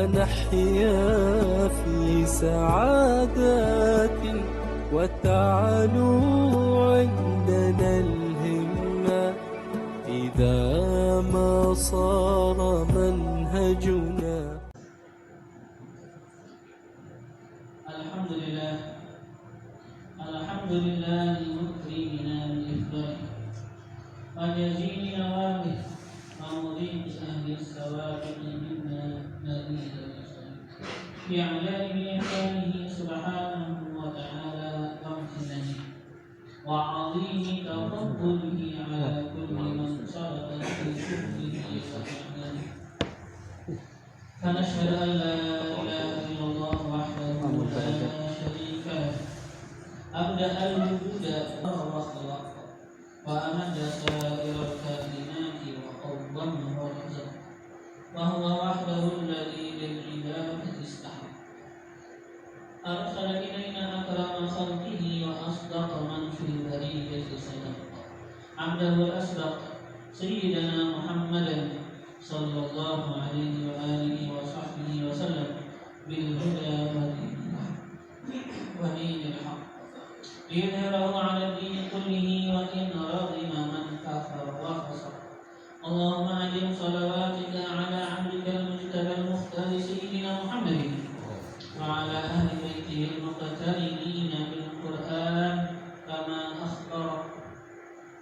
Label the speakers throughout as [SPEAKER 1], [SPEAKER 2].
[SPEAKER 1] ونحيا في سعادة وتعلو عندنا الهمة إذا ما صار منهجنا.
[SPEAKER 2] الحمد لله مكرمنا بالإفضال وجزيل نوابه ومضيق أهل السوابق منا مزيد بإعلان بإحسانه سبحانه وتعالى وامتنانه وعظيم تفضله على كل من سبق في شكره وإحسانه. فنشهد أن لا إله إلا الله وحده لا شريك له أبدأ الوجود وخلق وأمد سائر الكائنات وقوم ورزق وهو وحده الذي للعبادة استحق. أرسل إلينا أكرم خلقه وأصدق من في البرية صدق عبده الأصدق سيدنا محمدا صلى الله عليه وآله وصحبه وسلم بالهدى ودين الحق ليظهره على الدين كله وإن رغم من كفر وفسق. اللهم أجل صلواتك على عبدك المجتبى المختار سيدنا محمد وعلى أهل بيته المقترنين بالقرآن كما أخبر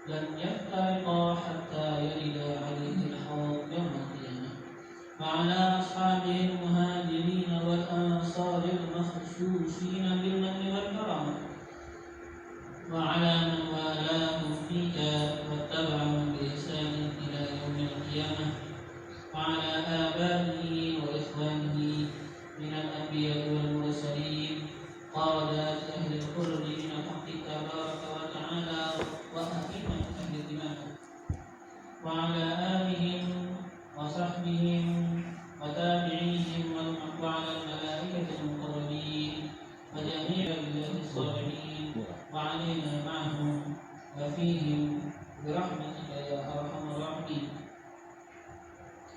[SPEAKER 2] لن يفترقا حتى يرد عليه الحوض يوم القيامة وعلى أصحابه المهاجرين والأنصار المخصوصين بالمن والكرامة وعلى من والاهم فيك واتبعهم بإحسان إلى يوم القيامة وعلى آبائه وإخوانه من الأنبياء والمرسلين قادات أهل القرب من الحق تبارك وتعالى وأئمة أهل الإيمان وعلى آلهم وصحبهم وتابعيهم وعلى الملائكة المقربين وجميع الله الصالحين وعلينا معهم وفيهم برحمتك يا أرحم الراحمين.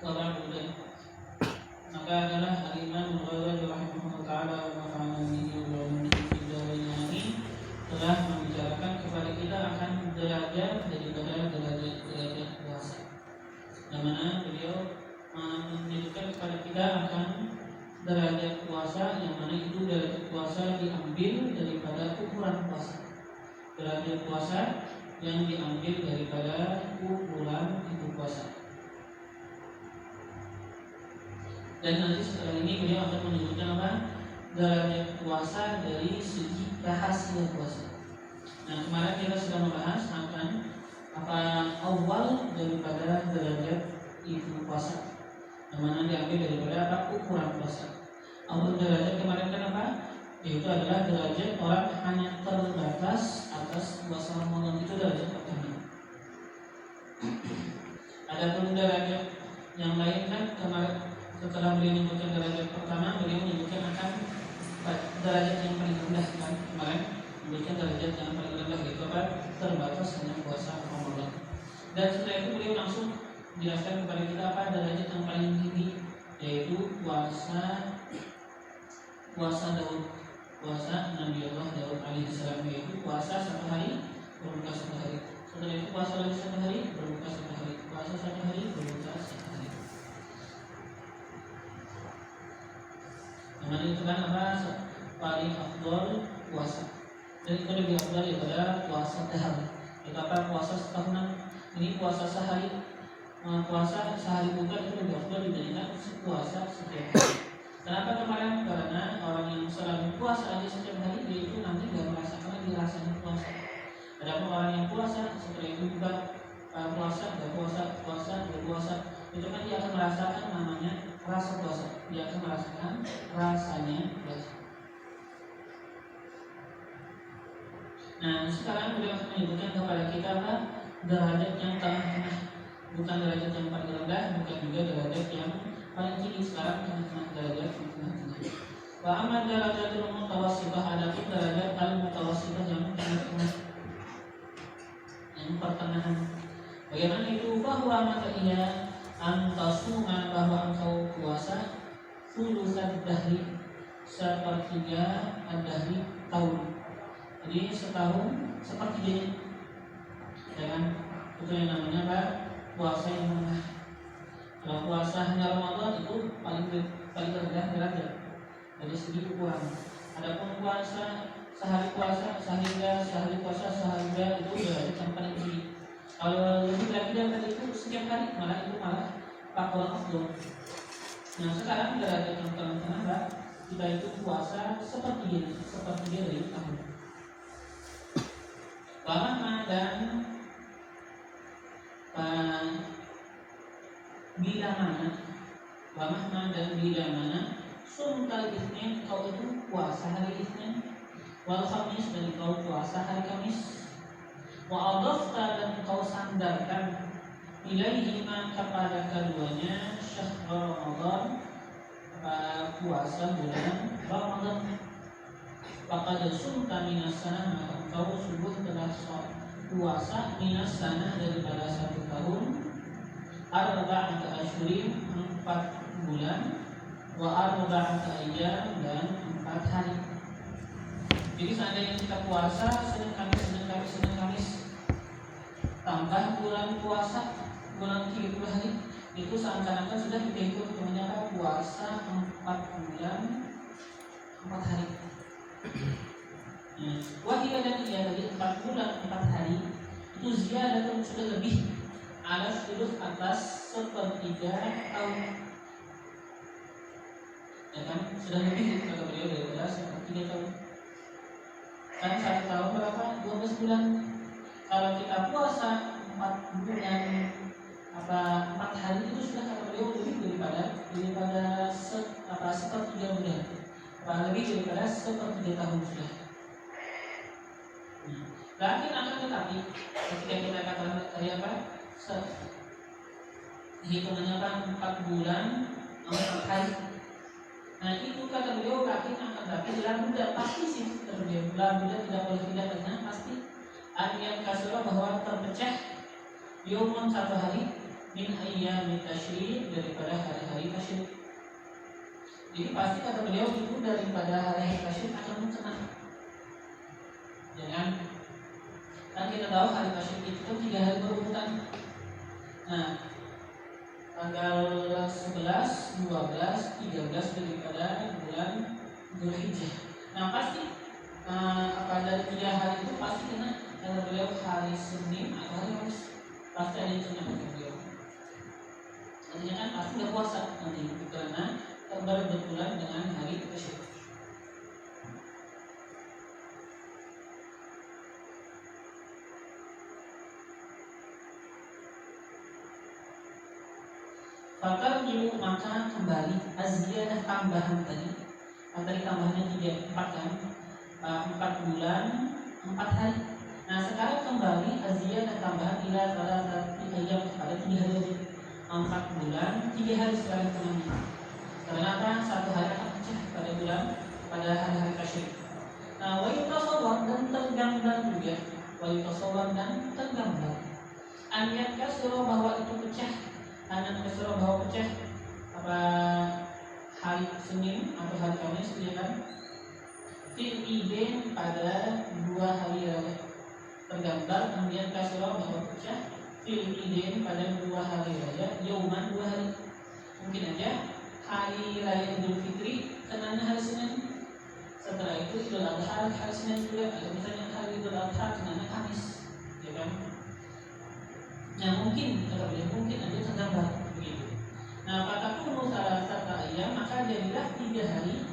[SPEAKER 2] وبعد ذلك maka adalah Al-Imam Al-Ghazali rahimahullah ta'ala wa nafa'ana bihi wa bihi fid dharain amin telah membicarakan kepada kita akan derajat daripada derajat puasa, di mana beliau menunjukkan kepada kita akan derajat puasa yang mana itu derajat puasa diambil daripada ukuran puasa, derajat puasa yang diambil daripada ukuran itu puasa. Dan nanti setelah ini beliau akan menyebutkan apa? Derajat puasa dari segi rahasia puasa. Nah, kemarin kita sudah membahas akan apa awal daripada derajat itu puasa, yang mana diambil daripada apa? Ukuran puasa. Awal derajat kemarin kan apa? Yaitu adalah derajat orang hanya terbatas atas puasa Ramadan, itu derajat pertama. Adapun derajat yang lain kan kemarin setelah beliau menyebutkan derajat pertama, beliau menyebutkan akan derajat yang paling rendah kan kemarin, menyebutkan derajat yang paling rendah yaitu apa? Terbatas hanya puasa Ramadan. Dan setelah itu beliau langsung jelaskan kepada kita apa derajat yang paling tinggi, yaitu puasa Daud, puasa Nabi Allah Daud alaihissalam, yaitu puasa satu hari berbuka satu hari. Setelah itu puasa lagi satu hari berbuka satu hari, puasa satu hari berbuka satu hari. Namanya itu kan apa? Paling afdol puasa. Dan itu lebih afdol daripada puasa dahar. Itu apa? Puasa setahunan. Ini puasa sehari. Puasa sehari bukan itu lebih afdol dibandingkan puasa setiap hari. Kenapa kemarin? Karena orang yang selalu puasa aja setiap hari, dia itu nanti gak merasakan lagi rasanya puasa. Adapun orang yang puasa seperti itu juga puasa, itu kan dia akan merasakan namanya rasa puasa, dia akan merasakan rasanya puasa. Nah, sekarang beliau akan menyebutkan kepada kita apa? Derajat yang tengah-tengah, bukan derajat yang paling rendah, bukan juga derajat yang paling tinggi. Sekarang tengah-tengah, derajat yang tengah-tengah. Wa amma darajatul mutawassithah, adapun derajat al-mutawassithah yang tengah-tengah, yang pertengahan. Bagaimana itu? Bahwa maka ia antasuma, bahwa engkau puasa Thulutsad dahri, sepertiga ad-dahri tahun. Jadi setahun sepertiganya, ya kan? Itu yang namanya apa? Puasa yang menengah. Kalau puasa hanya Ramadan itu paling rendah derajat dari segi ukuran. Adapun puasa sehari puasa sehingga itu derajat yang paling tinggi. Kalau lebih lagi dari itu setiap hari itu malah faktor afdol. Nah sekarang derajat yang tengah-tengah kita itu puasa sepertiga dari tahun. Lama dan bila mana sumtal Isnin, kau itu puasa hari Isnin, wal Khamis, dan kau puasa hari Kamis, wa adafta, dan kau sandarkan ilaihima, kepada keduanya, syahr Ramadan, puasa bulan Ramadan. Faqad sumta minas sanah, maka kau sungguh telah puasa minas sanah, daripada 1 tahun, arba'ata asyhurin, 4 bulan, wa arba'ata ayyam, dan 4 hari. Jadi seandainya kita puasa Senin Kamis tambah bulan puasa bulan 30 hari, itu seakan-akan sudah kita hitung namanya puasa 4 bulan 4 hari. Wahia, dan ia tadi 4 bulan 4 hari itu ziyadah, sudah lebih ala sulus, atas sepertiga tahun, ya kan? Sudah lebih kata beliau daripada sepertiga tahun. Kan 1 tahun berapa? 12 bulan. Kalau kita puasa 4 bulan 4 hari itu sudah kata beliau lebih daripada sepertiga bulan, lebih daripada sepertiga tahun sudah. Lakin akan tetapi ketika kita katakan tadi hitungannya 4 bulan 4 hari. Nah itu kata beliau, lakin akan tetapi labuda, pasti sih kata beliau, labuda tidak boleh tidak, karena pasti artian kasura, bahwa terpecah yaumun 1 hari min ayyamit tasyrik, daripada hari-hari tasyrik. Jadi pasti kata beliau itu daripada hari-hari tasyrik akan kena. Jangan, kan kita tahu hari tasyrik itu 3 hari berurutan. Nah tanggal 11, 12, 13 daripada bulan Dzulhijjah. Nah pasti dari 3 hari itu pasti kena kata beliau hari Senin atau hari Kamis, pasti ada yang kena kata beliau. Artinya kan pasti nggak puasa nanti karena berbetulan dengan hari tasyrik. Fakar jilu, maka kembali azziyadah, tambahan tadi tambahannya 4 kan, 4 bulan 4 hari. Nah sekarang kembali azziyadah, tambahan ila salatati ayyam, kepada 3 hari, 4 bulan 3 hari sekarang tengahnya. Karena 1 hari akan pecah pada hari-hari tasyrik. Nah wa yutasawwar, dan tergambar juga, wa yutasawwar, dan tergambar an yakasura, bahwa itu pecah, anak kasura, bahwa pecah hari Senin atau hari Kamis, ya kan? Fil idain, pada 2 hari raya. Tergambar kemudian kasura, bahwa pecah fil idain, pada 2 hari raya, yauman 2 hari. Mungkin aja hari raya Idul Fitri kenanya hari Senin, setelah itu Idul Adha hari Senin juga, atau misalnya hari Idul Adha kenanya Kamis, ya kan? Nah mungkin aja tergambar begitu. Nah fatakunu salasata ayyam, maka jadilah 3 hari,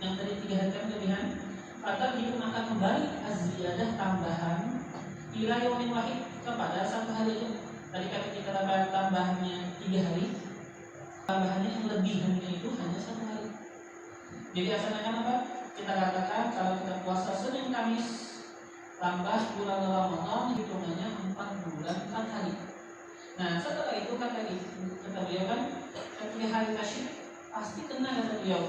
[SPEAKER 2] yang tadi 3 hari kan kelebihan. Fatajibu, maka kembali azziyadah, tambahan ila yaumin wahid, kepada 1 hari itu. Tadi kan kita tambahannya 3 hari, tambahannya yang lebihannya itu hanya 1 hari. Jadi asalnya apa? Kita katakan kalau kita puasa Senin Kamis tambah bulan Ramadan, hitungannya 4 bulan 4 hari. Nah setelah itu kata beliau kan, ketika hari tasyrik pasti kena kata beliau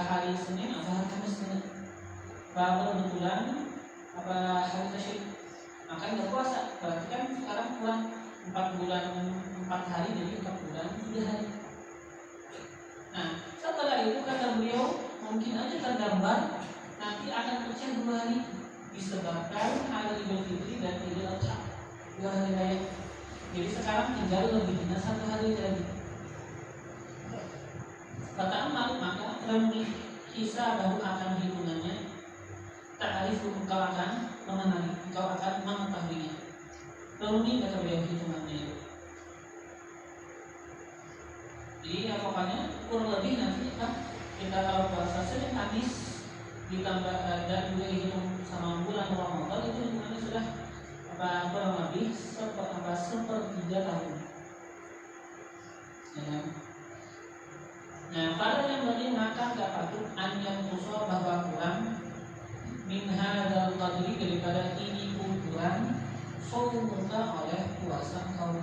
[SPEAKER 2] hari Senin atau hari Kamis ini, kebetulan hari tasyrik, maka nggak puasa. Berarti kan sekarang kurang 4 bulan 4 hari, jadi 4 bulan 3 hari. Nah mungkin aja tergambar nanti akan pecah 2 hari disebabkan hari Idul Fitri dan Idul Adha, 2 hari raya. Jadi sekarang tinggal lebih hanya 1 hari lagi. Kata amal, maka renungi kisah baru akan hitungannya. Ta'arif engkau akan mengenali, engkau akan mengetahuinya. Renungi kata beliau hitungannya itu. Jadi ya pokoknya kurang lebih nanti kan kita kalau puasa Senin Kamis ditambah dan juga dihitung sama bulan Ramadan itu hitungannya sudah kurang lebih sepertiga tahun. Ya. Nah, pada yang tadi maka gak patut yang usul bahwa kurang min hadzal qadri daripada ini ukuran saumuka oleh puasa kau.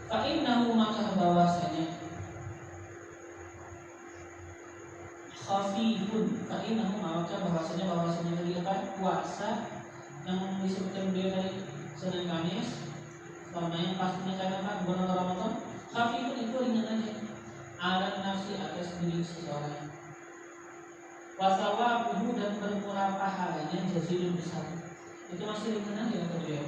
[SPEAKER 2] Fa innahu maka bahwasanya khafifun, fa innahu maka bahwasanya tadi apa puasa yang disebutkan beliau tadi Senin Kamis sama yang pastinya karena apa bulan Ramadan, khafifun itu ringan aja ala nafsi atas diri seseorang. Wasawabuhu dan bermurah pahalanya jazilun besar. Itu masih ringan aja kata beliau.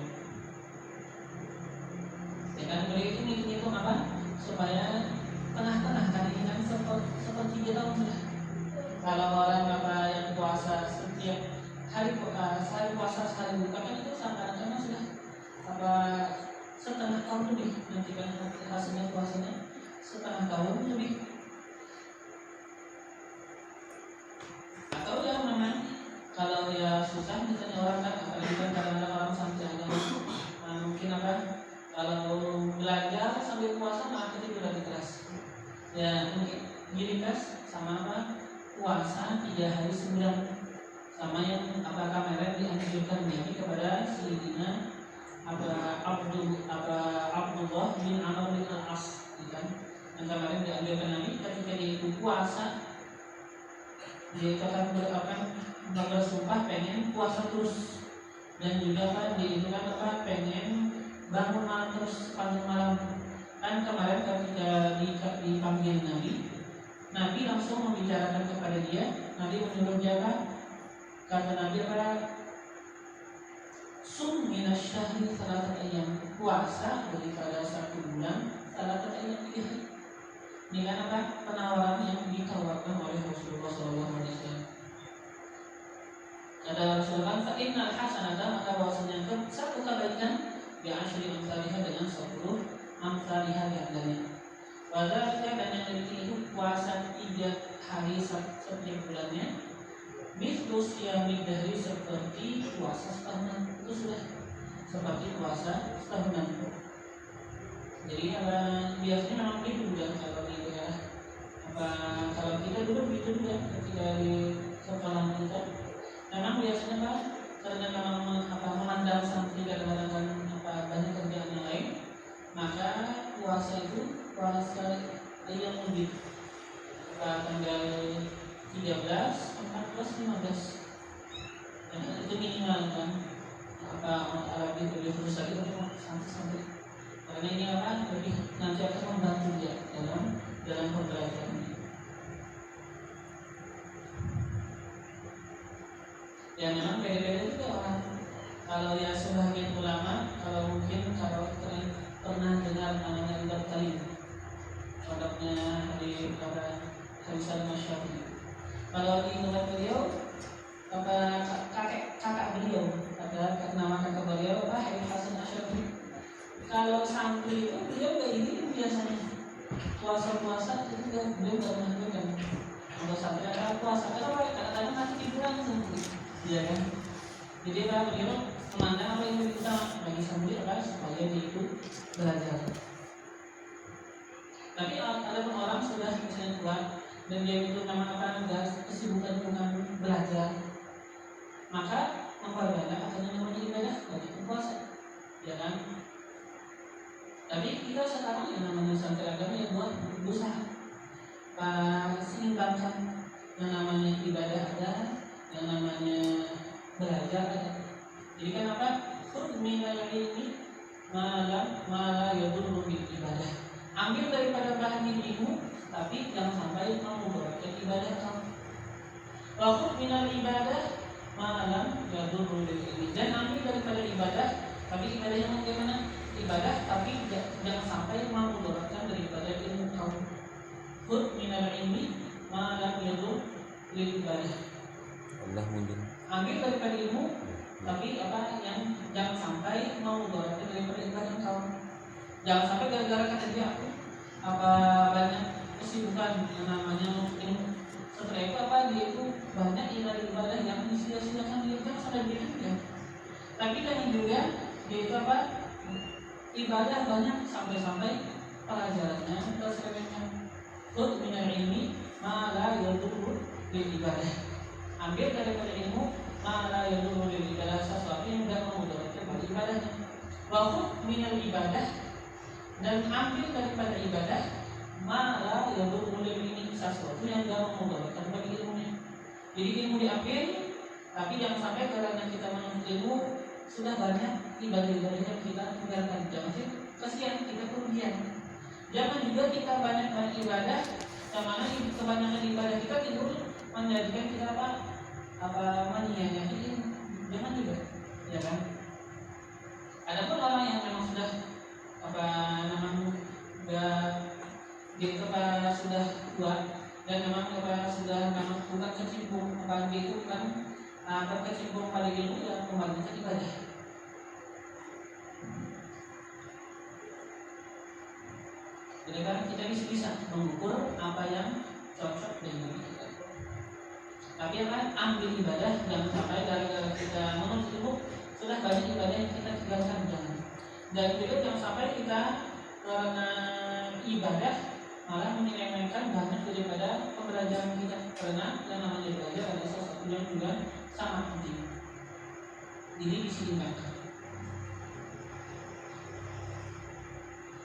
[SPEAKER 2] Ya kan beliau itu ngitung apa? Supaya tengah-tengah kan ini kan seperti tahun sudah. Kalau orang apa yang puasa setiap hari puasa sekali buka kan itu kadang-kadang sudah apa setengah tahun lebih nanti kan hasilnya puasanya setengah tahun lebih. Atau ya memang kalau ya susah misalnya orang kan apalagi kan kadang-kadang orang sampai agama mungkin apa kalau belajar sambil puasa malah itu berarti keras. Ya mungkin gini guys sama apa puasa 3 hari 9 sama yang apa kamera dianjurkan Nabi kepada Sayyidina Abdullah bin Amr bin Al-As kan. Yang kemarin dianjurkan Nabi ketika dia itu puasa dia akan bersumpah pengen puasa terus dan juga kan dia itu kan apa pengen bangun malam terus panjang malam. Kan kemarin ketika dipanggil Nabi langsung membicarakan kepada dia. Nabi menyuruh dia apa? Kata Nabi apa? Sum minasyahri salatat ayyam, puasa daripada 1 bulan salatat ayyam 3 hari. Ini kan apa? Penawaran yang ditawarkan oleh Rasulullah SAW. Kata Rasulullah, fa innal hasanata maka bahwasanya satu kebaikan bi asyri amsalihha dengan 10 amsalihha yang lainnya. Wadzalika dan yang itu puasa 3 hari setiap bulannya. Mislus yang dari seperti puasa setahunan, itu sudah seperti puasa setahunan. Jadi biasanya memang itu juga kalau di daerah kalau kita dulu begitu juga ketika di sekolah kita. Memang biasanya Pak karena memang memandang santri kadang-kadang banyak kerjaan yang lain, maka puasa itu puasa yang lebih tanggal 13, 14, 15 itu minimal kan Arabi lebih khusus lagi untuk santri karena ini lebih nanti akan membantu dia dalam pembelajaran ini. Ya memang beda-beda juga orang. Kalau ya sebagian ulama kalau pernah dengar namanya Ibn Talim pondoknya di Hasan Masyarakat. Kalau di tempat beliau kakak beliau ada nama kakak beliau Habib Hasan Asy'ari. Kalau santri itu beliau kayak ini biasanya puasa itu beliau nggak pernah pegang. Kalau santri ada puasa kadang-kadang masih tiduran santri, iya kan? Jadi beliau memandang apa yang kita bagi santri supaya dia itu belajar. Tapi ada pun orang sudah misalnya kuat dan dia itu kesibukan dengan belajar, maka memperbanyak akhirnya namanya ibadah banyak puasa, ya kan? Tapi kita sekarang yang namanya santri agama yang buat berusaha seimbangkan yang namanya ibadah ada, yang namanya belajar ada. Jadi kan khudh minal ilmi ma la yadurru bil ibadah. Ambil daripada bahan ilmu, tapi jangan sampai memudaratkan ibadah kamu. Wa minal ibadah ma'alam yadurru lil ilmi. Dan ambil daripada ibadah, tapi ibadah yang bagaimana? Ibadah tapi jangan sampai memudaratkan daripada ilmu kamu. Khudh minal ilmi ma'alam yadurru lil ibadah.
[SPEAKER 1] Allah mungkin.
[SPEAKER 2] Ambil daripada ilmu, tapi apa yang jangan sampai memudaratkan daripada ibadah kamu. Jangan sampai gara-gara kata dia aku apa banyak kesibukan yang namanya ilmu. Setelah itu apa dia itu banyak ibadah yang disia-siakan dia kan sadar diri ya. Tapi kan juga dia itu apa ibadah banyak sampai-sampai pelajarannya terserempetnya. Khudh minal ilmi ma la yadurru lil ibadah. Ambil daripada ilmu ma la yadurru lil ibadah, sesuatu yang tidak memudaratkan pada ibadahnya. Wa khudh minal ibadah, dan ambil daripada ibadah malah yang boleh ini sesuatu yang tidak memudaratkan bagi ilmunya. Jadi ilmu diambil, tapi jangan sampai karena kita menuntut ilmu sudah banyak ibadah-ibadah yang kita tinggalkan. Jangan sih kasihan kita kerugian. Jangan juga kita banyak ibadah, yang mana kebanyakan ibadah kita timbul menjadikan kita apa menyia-nyiakan ilmu. Jangan juga, ya kan? Adapun orang yang memang sudah apa namanya dia sudah kuat dan memang sudah memang bukan kecimpung apa dia itu kan berkecimpung pada ilmu ya kembalikan ibadah. Jadi kan kita bisa mengukur apa yang cocok dengan kita. Tapi kan ambil ibadah jangan sampai gara-gara kita menuntut ilmu sudah banyak ibadah yang kita tinggalkan jangan. Dan juga jangan sampai kita karena ibadah malah menyelewengkan banyak daripada pembelajaran kita, karena yang namanya belajar adalah sesuatu yang juga sangat penting. Jadi diseimbangkan.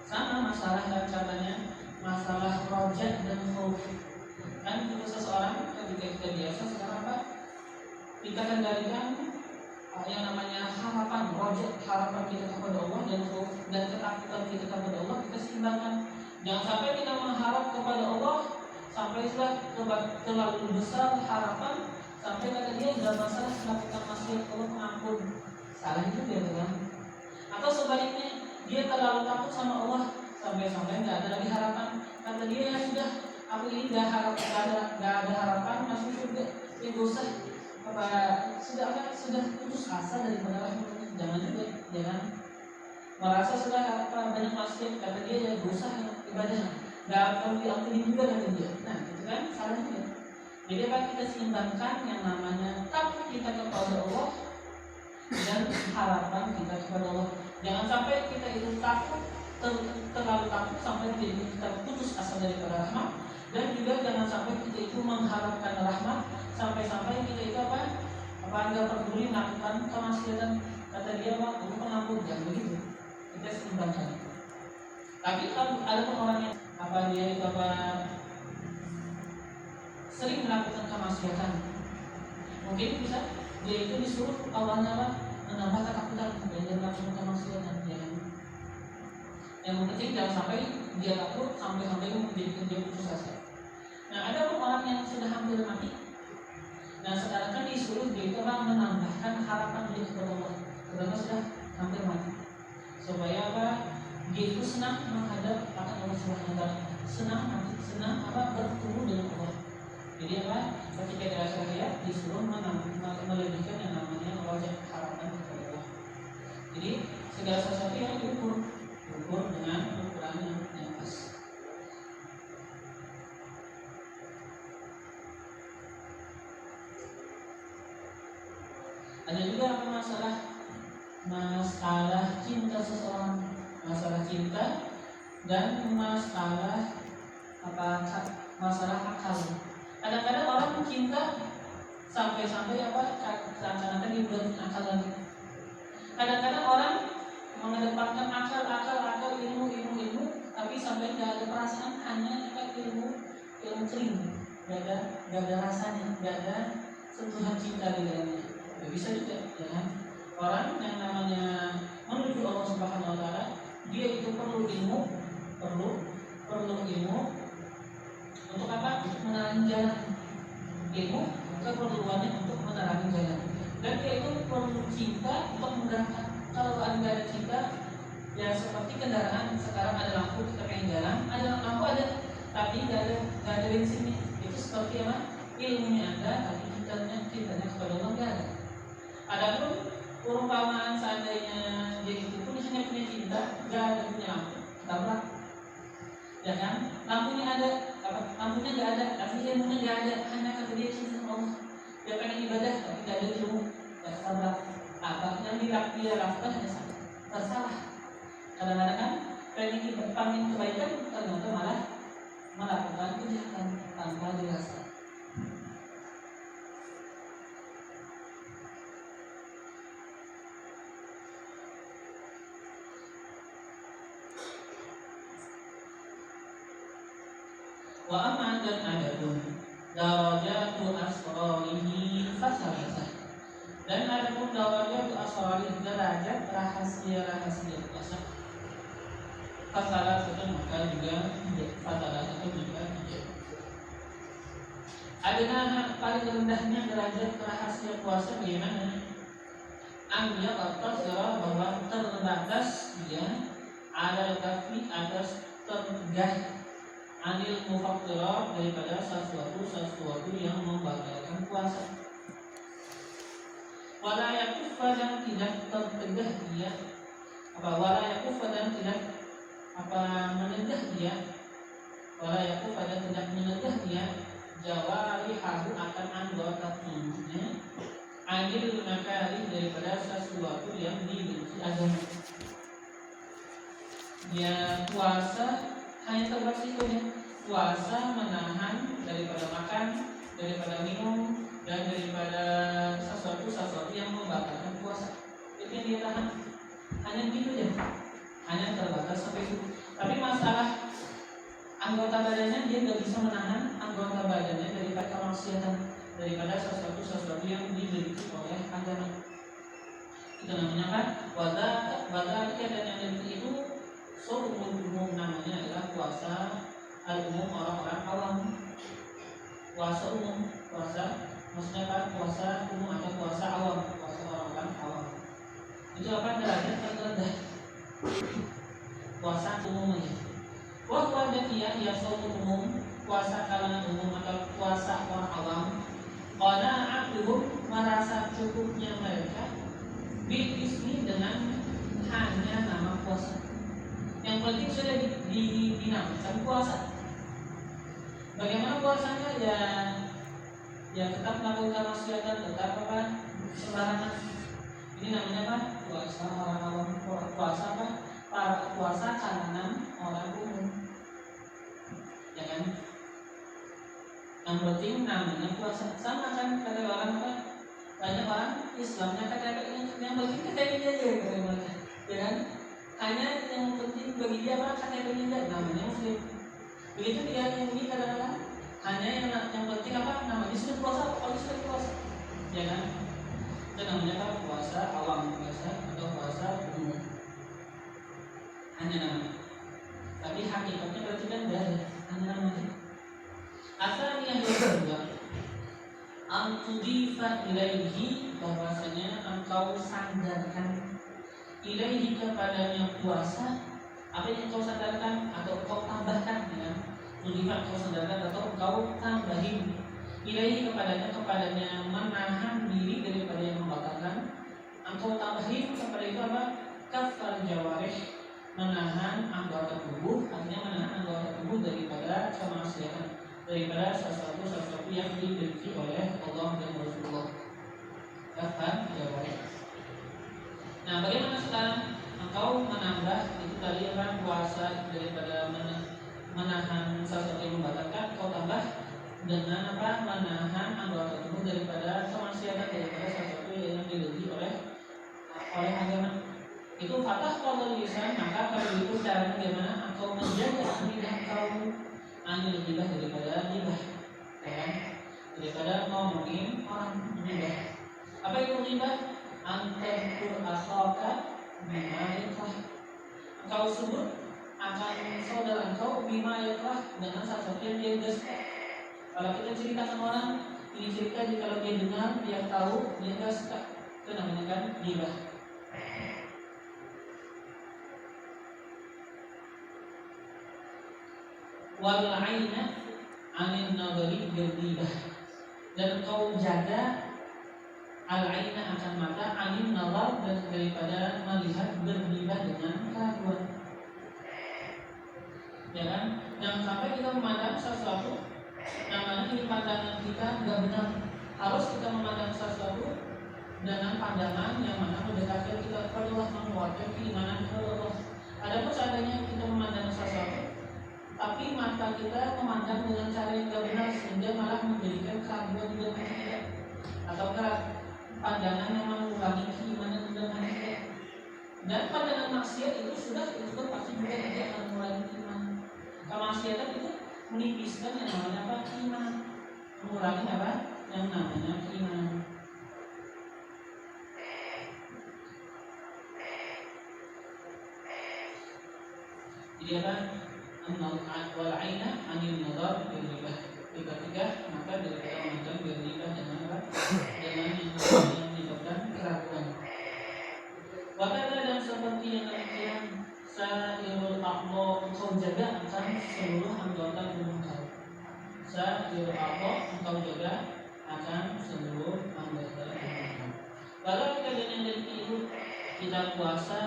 [SPEAKER 2] Sama masalah dan katanya masalah rojak dan khauf. Kan untuk seseorang ketika kita biasa sekarang apa? Kita kendalikan yang namanya harapan, rojak, harapan kita kepada Allah dan ketakutan kita kepada Allah kita seimbangkan. Jangan sampai kita mengharap kepada Allah sampai sudah terlalu besar harapan sampai kata dia dalam masalah melakukan maksiat Allah mengampun. Salah juga kan? Atau sebaliknya dia terlalu takut sama Allah sampai nggak ada lagi harapan. Kata dia ya sudah aku ini nggak ada harapan masuk surga, ya usah apa sudah putus asa daripada rahmat. Jangan juga, jangan merasa sudah banyak maksiat kata dia ya dosa ibadah nggak akan diampuni juga kata dia. Nah itu kan salah juga. Jadi apa kita seimbangkan yang namanya takut kita kepada Allah dan harapan kita kepada Allah. Jangan sampai kita itu takut terlalu takut sampai kita putus asa daripada rahmat, dan juga jangan sampai kita itu mengharapkan rahmat sampai kita itu apa nggak peduli melakukan kemaksiatan kata dia untuk pengampun. Jangan begitu, kita seimbangkan. Tapi kalau ada orang yang dia itu sering melakukan kemaksiatan, mungkin bisa dia itu disuruh awalnya menambah ketakutan dan melakukan kemaksiatan. Yang penting jangan sampai dia takut sampai menjadikan dia putus asa. Nah ada orang yang sudah hampir mati. Nah sekarang kan disuruh dia itu menambahkan harapan dia kepada Allah karena sudah hampir mati, supaya dia itu senang menghadap akan Allah Subhanahu Wa Taala, senang bertemu dengan Allah. Jadi ketika di akhir hayat disuruh melebihkan yang namanya wajah harapan kepada Allah. Jadi segala sesuatu yang diukur dengan ukuran yang pas. Ada juga masalah cinta seseorang, masalah cinta dan masalah akal. Kadang-kadang orang cinta sampai seakan-akan dibuat akal lagi. Kadang-kadang orang mengedepankan akal ilmu, tapi sampai nggak ada perasaan, hanya ilmu kering, nggak ada rasanya, nggak ada sentuhan cinta di dalamnya. Ya, bisa juga, ya kan? Orang yang namanya menuju Allah Subhanahu Wa Taala, dia itu perlu ilmu, perlu perlu ilmu untuk apa? Untuk menerangi jalan. Ilmu keperluannya untuk menerangi jalan. Dan dia itu perlu cinta untuk menggerakkan. Kalau nggak ada cinta, ya seperti kendaraan sekarang ada lampu kita pengen jalan, ada lampu ada, tapi nggak ada bensinnya. Itu seperti apa? Ilmunya ada, tapi cintanya kepada Allah nggak ada. Adapun perumpamaan seandainya dia itu pun hanya punya cinta, nggak ada punya lampu, tabrak, ya kan? Lampunya ada, lampunya nggak ada, tapi ilmunya nggak ada, hanya kata dia cinta sama Allah. Dia pengen ibadah, tapi nggak ada ilmu, nggak tabrak. Apa yang dia lakukan hanya tersalah. Kadang-kadang kan pengen kebaikan, ternyata malah melakukan kejahatan tanpa dirasa. Wa amma dan adapun darajatu asrarihi fasalasah. Dan adapun darajatu asrarihi derajat rahasia-rahasia kuasa. Fasalasah maka juga fasalasah juga tidak. Adanya paling rendahnya derajat rahasia kuasa bagaimana? Amya bertasara bahwa terbatas dia ada kafi atas tergah anil mufakkirah daripada sesuatu yang membatalkan puasa. Wala yakuffa dan tidak tertegah dia wala yakuffa dan tidak menegah dia wala yakuffa dan tidak menegah dia jawarihahu akan anggota tubuhnya anil makari daripada sesuatu yang dibenci agama. Dia puasa hanya terbatas itu ya. Puasa menahan daripada makan, daripada minum, dan daripada sesuatu yang membatalkan puasa. Itu yang dia tahan. Hanya gitu ya. Hanya terbatas sampai itu. Tapi masalah anggota badannya dia nggak bisa menahan anggota badannya daripada kemaksiatan, daripada sesuatu yang dibenci oleh agama. Itu namanya apa? Wadah dan yang itu umum namanya adalah puasa al-umum orang-orang awam. Puasa umum, maksudnya kan puasa umum atau puasa awam, puasa orang-orang awam. Itu apa derajat terendah? Puasa umum aja. Wah dan ia umum, puasa kalangan umum atau puasa orang awam. Qana'atuhum merasa cukupnya mereka bil ismi dengan hanya nama puasa. Yang penting sudah dinamakan puasa. Bagaimana puasanya? Ya tetap melakukan maksiatan, tetap sembarangan. Ini namanya apa? Puasa orang awam. Puasa apa? Puasa kalangan orang umum. Ya kan? Yang penting namanya puasa. Sama kan kata orang apa? Banyak orang Islamnya kata yang penting KTP aja kata mereka. Ya kan? Hanya yang penting bagi dia apa? KTP nya namanya muslim. Begitu dia yang ini kadang-kadang hanya yang penting apa? Namanya sudah puasa, kalau sudah puasa, ya kan? Itu namanya apa? Puasa awam biasa atau puasa umum. Hanya namanya. Tapi hakikatnya berarti kan dari hanya namanya. Asalnya yang kedua, antudifa ilaihi bahwasanya engkau sandarkan ilaihi kepadanya puasa, apa yang kau sandarkan atau kau tambahkan dengan tudifa kau sandarkan atau kau tambahin ilaihi kepadanya menahan diri daripada yang membatalkan. Engkau tambahin kepada itu apa? Kafal jawarih, menahan anggota tubuh, artinya menahan anggota tubuh daripada kemaksiatan, daripada sesuatu yang dibenci oleh Allah dan Rasulullah. Kafal jawarih. Nah, bagaimana sekarang engkau menambah itu tadi apa? Puasa daripada menahan sesuatu yang membatalkan, engkau tambah dengan apa? Menahan anggota tubuh daripada kemaksiatan, daripada sesuatu yang dibenci oleh agama. Itu fatah kalau lisan, maka kalau itu caranya bagaimana? Engkau menjaga lidah engkau anil gibah daripada gibah, ya, daripada ngomongin orang gibah. Apa itu gibah? Antahkur akhaka bimaikah, engkau sebut akan saudara engkau bima yakrah, dengan sesuatu yang dia tidak suka. Kalau kita ceritakan orang ini cerita, kalau dia dengar, dia tahu, dia tidak suka, itu namanya kan ghibah. Wal aina anil nadari bil ghibah, dan engkau jaga al-aina akan mata, anil nazar dan daripada melihat berghibah dengan keraguan. Ya kan? Jangan sampai kita memandang sesuatu namanya ini pandangan kita nggak benar. Harus kita memandang sesuatu dengan pandangan yang mana mendekatkan kita kepada Allah, menguatkan keimanan kepada Allah. Adapun seandainya kita memandang sesuatu tapi mata kita memandang dengan cara yang nggak benar, sehingga malah memberikan keraguan di dalam hati kita, atau pandangan yang mengurangi keimanan di dalam hati kita. Dan pandangan maksiat itu sudah pasti juga nanti akan mengurangi iman. Kemaksiatan itu menipiskan yang namanya apa? Iman. Mengurangi apa? Yang namanya iman. Jadi apa? Wal aina anil nadar bil ghibah. Tiga maka daripada memandang bil ghibah dengan apa? Dengan yang menyebabkan keraguan. Wakala dan seperti yang demikian sa'irul aqwa, engkau jaga akan seluruh anggota tubuh engkau. Sa'irul aqwa, engkau jaga akan seluruh anggota tubuh engkau. Kalau kita dengan itu kita puasa,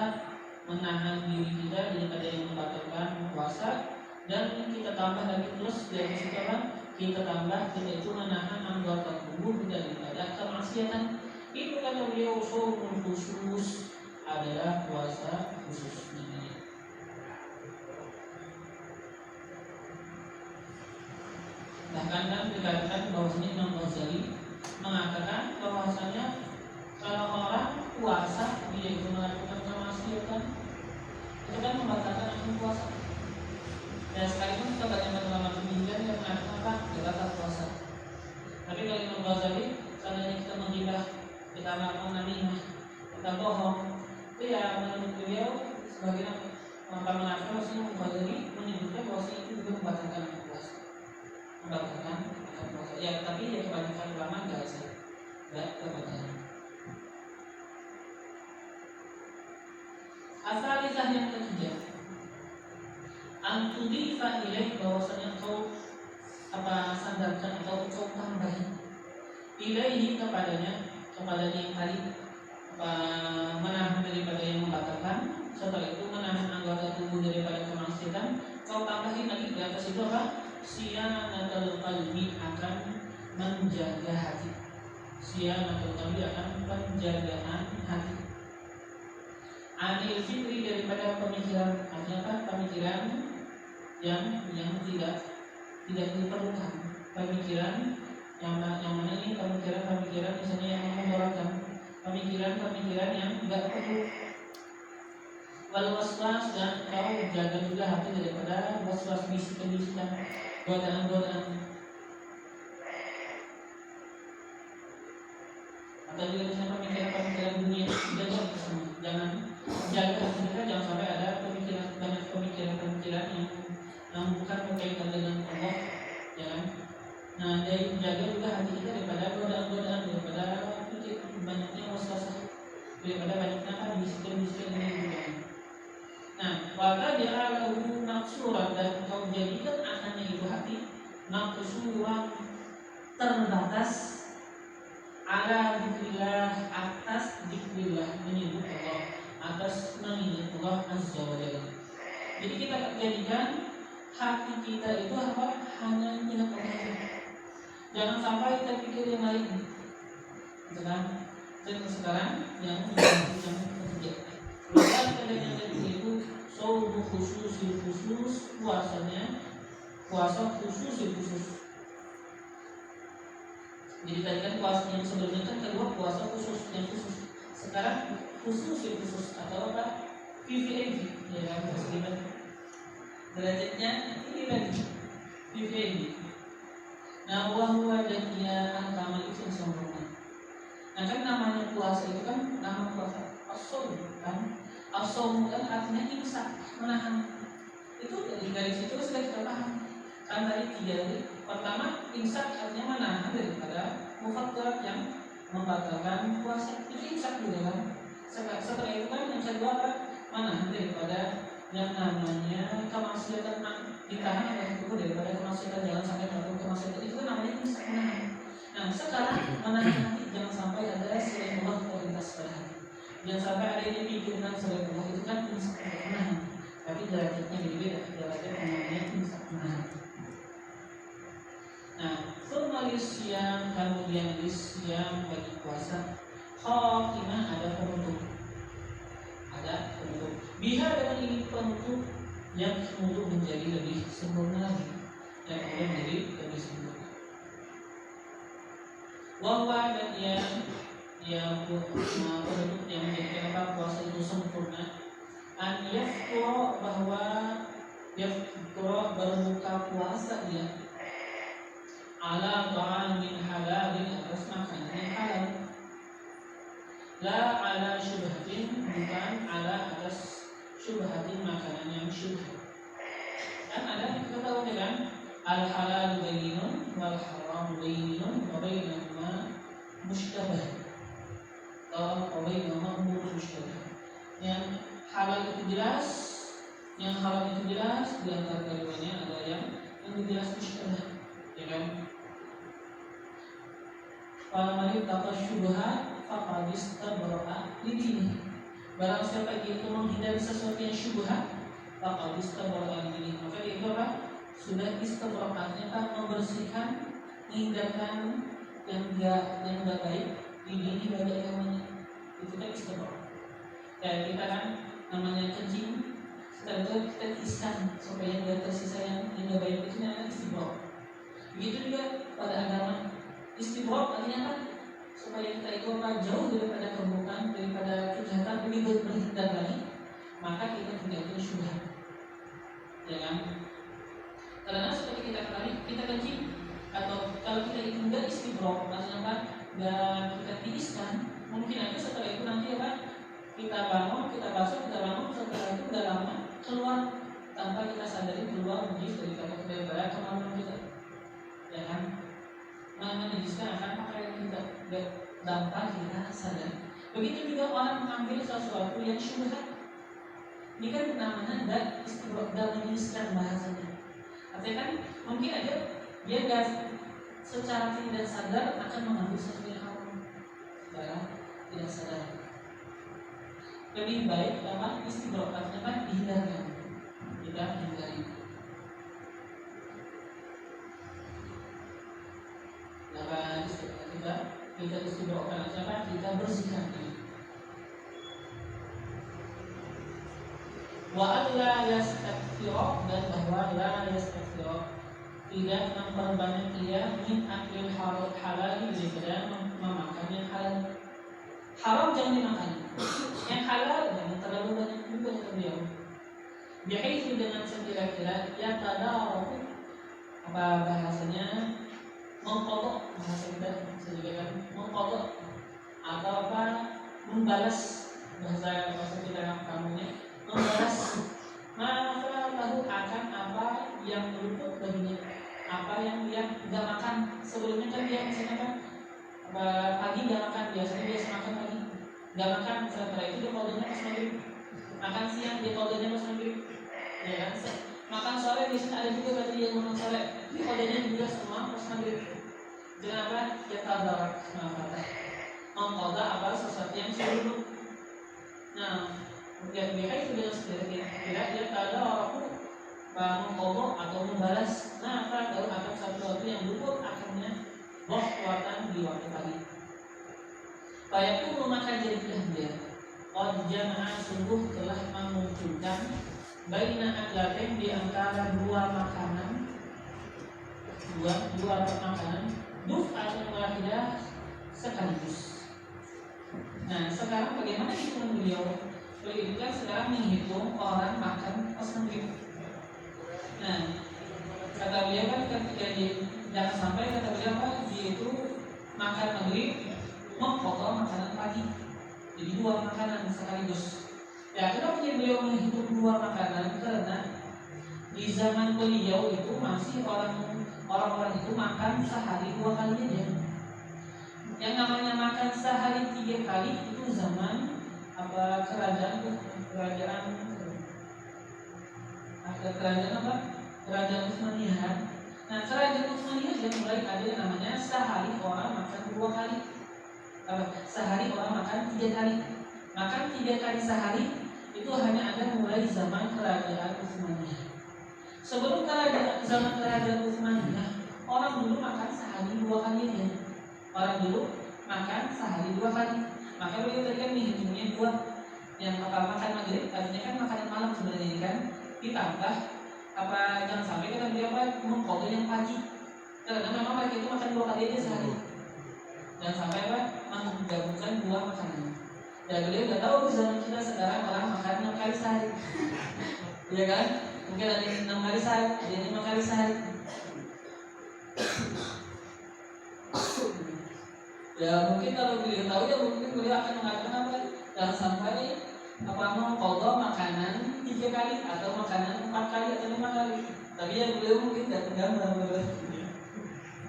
[SPEAKER 2] menahan diri kita daripada yang membatalkan puasa, dan kita tambah lagi terus dari situ kan kita tambah kita itu menahan anggota tubuh daripada kemaksiatan. Itu kata beliau shaumul khusus, adalah puasa khusus ini. Bahkan kan dikatakan bahwasanya Imam Ghazali mengatakan bahwasanya kalau orang puasa dia itu melakukan kemaksiatan, itu kan membatalkan akun puasa. Dan sekalipun kita banyak ulama pembimbing yang mengatakan apa? Batal puasa. Tapi kalau Imam Ghazali, seandainya kita menghibah, kita melakukan namimah, kita bohong, itu ya menurut beliau sebagai pengakuan Imam Ghazali menyebutkan bahwasanya itu juga membatalkan akun puasa. Membatalkan akun puasa. Ya, tapi ya kebanyakan ulama enggak sih. Enggak kebanyakan. Asalisah yang ketiga, antudhifa ilaih, bahwasanya kau sandarkan atau kau tambahi ilaihi kepadanya yang tadi menahan daripada yang membatalkan, setelah itu menahan anggota tubuh daripada kemaksiatan, kau tambahin lagi di atas itu apa? Siyanatul qalbi, akan menjaga hati. Siyanatul qalbi, akan penjagaan hati. Anil fikri, daripada pemikiran, artinya apa? Pemikiran yang tidak diperlukan. Pemikiran yang mana ini pemikiran misalnya yang memudorotkan, pemikiran yang tidak perlu. Wal waswas, dan kau jaga juga hati daripada waswas, bisikan-bisikan, godaan-godaan. Atau juga misalnya pemikiran dunia, jangan jaga hati kita, jangan sampai ada banyak pemikiran yang bukan berkaitan dengan Allah, ya kan? Nah, dari jaga juga hati kita daripada godaan-godaan, daripada banyaknya waswas, daripada banyaknya bisikan-bisikan ini juga. Nah, wala ja'alahu maksuran, dan kau jadikan akannya itu hati maksuran, terbatas, ala dzikrillah, atas dzikrillah, menyebut Allah, atas mengingat Allah Azza wa Jalla. Jadi kita jadikan hati kita itu apa? Hanya ingat Allah. Jangan sampai kita pikir yang lain. Sekarang yang ketiga. Kemudian yang itu saumu khusus, puasa khusus. Jadi tadi kan puasa yang sebelumnya kan kedua puasa khusus yang khusus. Sekarang khusus atau apa? VVIP, ya kan? Derajatnya ini lagi VVIP. Nah, wahwa dan ia al-kamal itu yang sempurna. Nah, kan namanya puasa itu kan nama puasa as-shaum kan? As-shaum kan artinya imsak, menahan. Itu dari situ sudah kita paham. Kan tadi 3. Pertama, imsak artinya menahan daripada mufattirat yang membatalkan puasa. Itu imsak gitu kan. Setelah itu kan yang kedua apa? Menahan daripada yang namanya kemaksiatan, ditahan oleh tubuh daripada kemaksiatan, jangan sampai melakukan kemaksiatan. Itu kan namanya imsak, menahan. Nah, sekarang menahan hati, jangan sampai ada selain Allah terlintas pada hati. Jangan sampai ada yang dipikirkan selain Allah, itu kan imsak untuk menahan. Tapi derajatnya beda-beda, derajat namanya imsak menahan. Nah, formalis yang kemudian yang bagi puasa, khatimah ada penutup, Biha dengan ini penutup yang untuk menjadi lebih sempurna lagi, yang kemudian menjadi lebih sempurna. Wahwa dan yang penutup yang menjadikan apa puasa itu sempurna. An yafkura bahwa yafkura berbuka puasa dia ala ta'amin halalin atas makanan yang halal, la ala syubhatin, bukan ala atas syubhatin makanan yang syubhat. Kan ada kita tahu kan al halal bayyinun wal haram bayyinun wa bainahuma mushtabah atau wa bainahuma umur mushtabah. Yang halal itu jelas, yang haram itu jelas, di antara keduanya ada yang jelas mushtabah, ya kan? Palamani taqwa syubhat faqad istabra'a lidini. Barang siapa itu menghindari sesuatu yang syubhat, faqad istabra'a lidini, maka dia itu apa? Sudah istabra'a, artinya membersihkan, meninggalkan yang enggak baik lidini bagi agamanya. Itu kan istabra'a. Kayak kita kan namanya kencing, setelah itu kita iskan supaya dia tersisa yang enggak baik, itu namanya istibra'a. Begitu juga pada agama. Istibrok artinya apa? Supaya kita itu jauh daripada keburukan, daripada kejahatan, lebih berhindar lagi, maka kita tidak itu syubhat, ya kan? Karena seperti kita ketahui, kita kencing atau kalau kita itu enggak istibrok, artinya apa? Dan kita tiriskan, mungkin aja setelah itu nanti apa? Kita bangun, kita basuh, kita bangun, setelah itu udah lama keluar tanpa kita sadari, keluar najis daripada kemampuan kita, ya kan? Menajiskan akan pakaian kita tanpa kita sadar. Begitu juga orang mengambil sesuatu yang syubhat. Ini kan namanya dan istibrok, dan menajiskan bahasanya. Artinya kan mungkin aja dia secara tidak sadar akan mengambil sesuatu yang haram secara tidak sadar. Lebih baik apa istibrok, artinya kan dihindarkan, kita hindari. Kita istibrokkan siapa? Kita bersihkan diri. Wa alla yastakthira, dan bahwa la yastakthira, tidak memperbanyak ia min aklil halal daripada memakan yang halal. Haram jangan dimakan, yang halal jangan terlalu banyak juga kata beliau. Bihaitsu dengan sekira-kira ya tadaraku, apa bahasanya, mengkodok, bahasa kita disebutkan mengkodok atau apa, membalas, bahasa kita kamunya membalas, maka tahu akan apa yang luput baginya, apa yang dia tidak makan sebelumnya. Kan dia misalnya kan pagi nggak makan, biasanya biasa makan pagi nggak makan, setelah itu dia kodoknya pas maghrib, makan siang dia kodoknya pas maghrib, ya kan? Makan sore biasanya ada juga berarti yang makan sore, dia kodoknya juga semua pas maghrib. Kenapa? Ya tabarak mengatakan mengkoda apa sesuatu yang sebelum. Nah, biar itu dengan sendiri tidak dia tada orangku mengkodok atau membalas. Nah, apa kalau akan sesuatu yang luput akhirnya kekuatan di waktu pagi. Baik itu memakan jadilah dia. Qad jama'a, sungguh telah memunculkan baina aklatain, di antara dua makanan, dua makanan atau wahidah sekaligus. Nah, sekarang bagaimana hitungan beliau? Beliau kan sekarang menghitung orang makan pas maghrib. Nah, kata beliau kan ketika jangan sampai kata beliau apa, dia itu makan maghrib memotong makanan pagi. Jadi dua makanan sekaligus. Ya, kenapa beliau menghitung dua makanan? Karena Di zaman beliau itu masih orang-orang itu makan sehari 2 kali aja. Yang namanya makan sehari 3 kali itu zaman kerajaan apa? Kerajaan Utsmaniyah. Nah, kerajaan Utsmaniyah dia mulai ada yang namanya sehari orang makan 2 kali. Sehari orang makan 3 kali. Makan 3 kali sehari itu hanya ada mulai zaman kerajaan Utsmaniyah. Sebelum zaman kerajaan Utsmaniyah, orang dulu makan sehari 2 kali aja. Orang dulu makan sehari 2 kali. Maka beliau tadi kan menghitungnya 2. Yang makan maghrib, artinya kan makanan malam sebenarnya kan. Ditambah jangan sampai kita beliau mengkodok yang pagi. Karena memang mereka itu makan 2 kali aja sehari. Dan sampai menggabungkan 2 makanan. Dan beliau udah tahu di zaman kita sekarang orang makan 6 kali sehari. Iya kan? Mungkin ada yang 6 kali sehari, ada yang 5 kali sehari. Ya mungkin kalau beliau tahu ya mungkin beliau akan mengatakan apa? Jangan sampai mengkodok makanan 3 kali atau makanan 4 kali atau 5 kali. Tapi ya beliau mungkin tidak tergambar.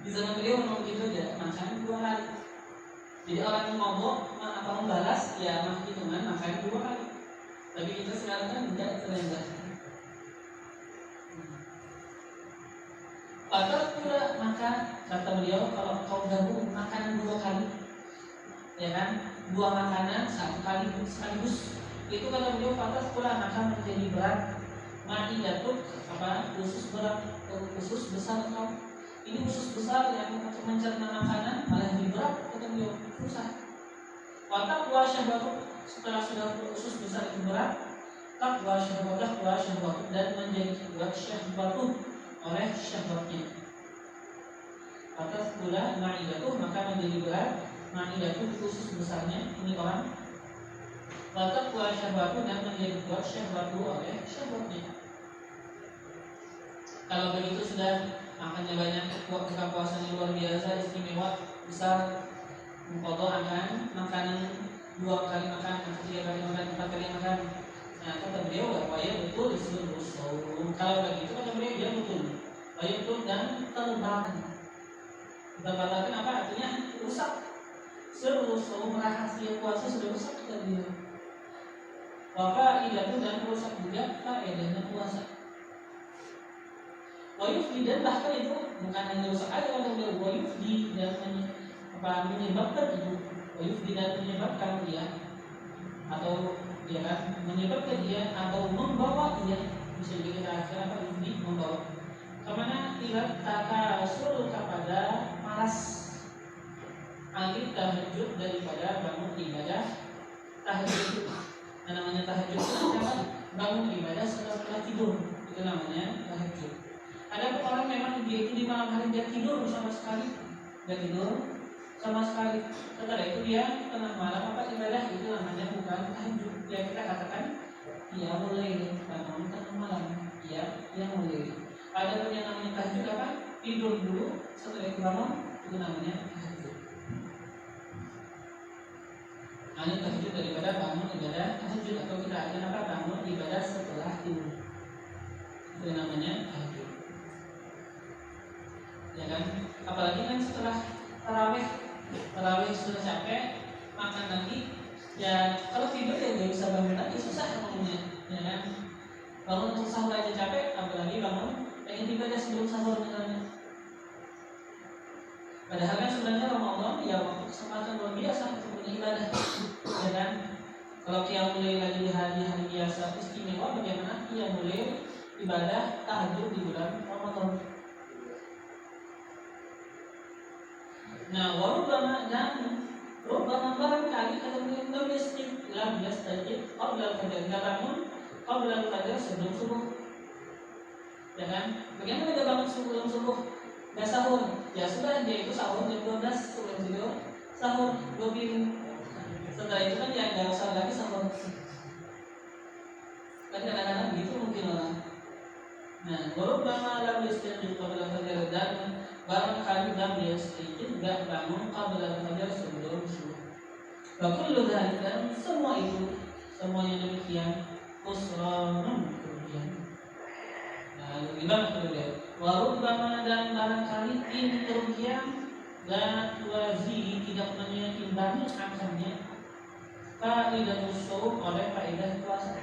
[SPEAKER 2] Di zaman beliau memang begitu aja, makan 2 kali. Jadi orang yang ngomong membalas ya hitungan makan 2 kali. Tapi kita sekarang kan tidak terlengah. Patut pula maka kata beliau kalau kau gabung makanan 2 kali, ya kan, 2 makanan 1 kali sekaligus, itu kata beliau patut pula maka menjadi berat. Mati jatuh khusus berat, khusus besar kau. Ini khusus besar yang untuk mencerna makanan malah lebih berat kata beliau, susah. Takwa syahwat setelah sudah khusus besar itu berat, takwa syahwat dan menjadi kuat syahwat oleh syahwatnya. Atas pula ma'idatuh maka menjadi berat. Ma'idatuh khusus besarnya ini orang. Watak kuat syahwatu dan menjadi kuat syahwatu oleh syahwatnya. Kalau begitu sudah makannya banyak, buka puasanya luar biasa, istimewa, besar, mengkodok akan makanan 2 kali makan, 3 kali makan, 4 kali makan. Nah kata beliau bahwa ya betul disebut rusau. Kalau begitu kata beliau dia betul, betul dan terbatas. Terbataskan apa artinya? Rusak. Serusau merahasia puasa sudah rusak kata beliau. Maka idatu dan rusak juga faedahnya puasa. Wayufdi dan bahkan itu bukan hanya rusak aja kata beliau, wayufdi dan menyebabkan itu, wayufdi dan menyebabkan dia atau dia kan menyebabkan dia atau membawa dia, bisa juga kita artikan yufdi membawa kemana? Ila takasur kepada malas, alih tahajud daripada bangun ibadah tahajud. Yang namanya tahajud itu apa? Bangun ibadah setelah tidur, itu namanya tahajud. Ada orang memang dia itu di malam hari dia tidur sama sekali, dia tidur sama sekali. Setelah itu dia tengah malam ibadah, itu namanya bukan tahajud. Ya kita katakan dia mulai bangun tengah malam, dia mulai. Ada pun yang namanya tahajud apa? Tidur dulu, setelah itu bangun, itu namanya tahajud. Hanya tahajud daripada bangun ibadah tahajud, atau kita ada bangun ibadah setelah tidur, itu namanya tahajud. Ya kan? Apalagi kan setelah tarawih sudah capek, makan lagi. Ya kalau tidur ya nggak bisa bangun lagi, susah bangunnya, ya kan? Bangun untuk sahur aja capek, apalagi bangun pengen ibadah sebelum sahur misalnya. Padahal kan sebenarnya Ramadan ya waktu kesempatan luar biasa untuk beribadah, ya kan? Kalau qiyamul lail lagi di hari biasa istimewa, bagaimana qiyamul lail ibadah tahajud di bulan Ramadan? Nah, warubama barangkali kata beliau lam yastajib qabla al-fajr, dia bangun qabla al-fajr sebelum subuh, ya kan? Bagaimana dia bangun sebelum subuh? Dia sahur, ya sudah dia itu sahur jam 12 sebelum tidur, sahur 2 piring. Setelah itu kan dia nggak usah lagi sahur. Kan kadang-kadang begitu mungkin orang. Nah, warubama lam yastajib qabla al-fajr, dan barangkali dia sedikit nggak bangun qabla al-fajr sebelum subuh. Kullu dzalika, dan semua itu, semua yang demikian, khusranun, kerugian. Nah, lebih banyak berbeda. Warubbama dan barangkali ini kerugian la tuwazi tidak menyeimbang akannya faedah usul oleh faedah puasa.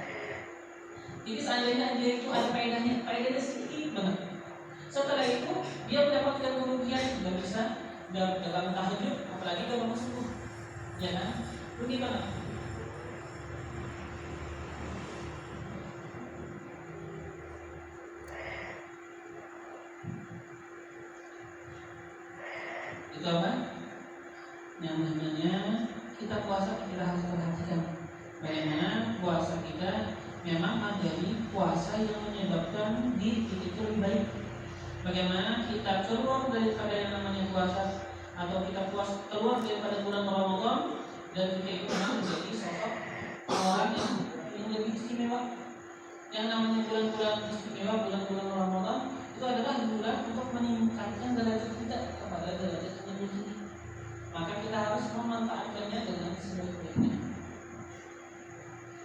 [SPEAKER 2] Jadi seandainya dia itu ada faedahnya sedikit banget. Setelah itu dia mendapatkan kerugian, nggak bisa dalam tahajud, apalagi dalam subuh, ya kan? Rugi banget. Itu apa? Yang namanya kita puasa, kita harus perhatikan bagaimana puasa kita memang menjadi puasa yang menyebabkan diri kita itu lebih baik. Bagaimana kita keluar daripada yang namanya puasa, atau kita keluar daripada bulan Ramadan dan kita itu menjadi sosok orang yang lebih istimewa. Yang namanya bulan-bulan istimewa, bulan-bulan Ramadan itu adalah bulan untuk meningkatkan derajat kita kepada derajat yang lebih tinggi. Maka kita harus memanfaatkannya dengan sebaik-baiknya.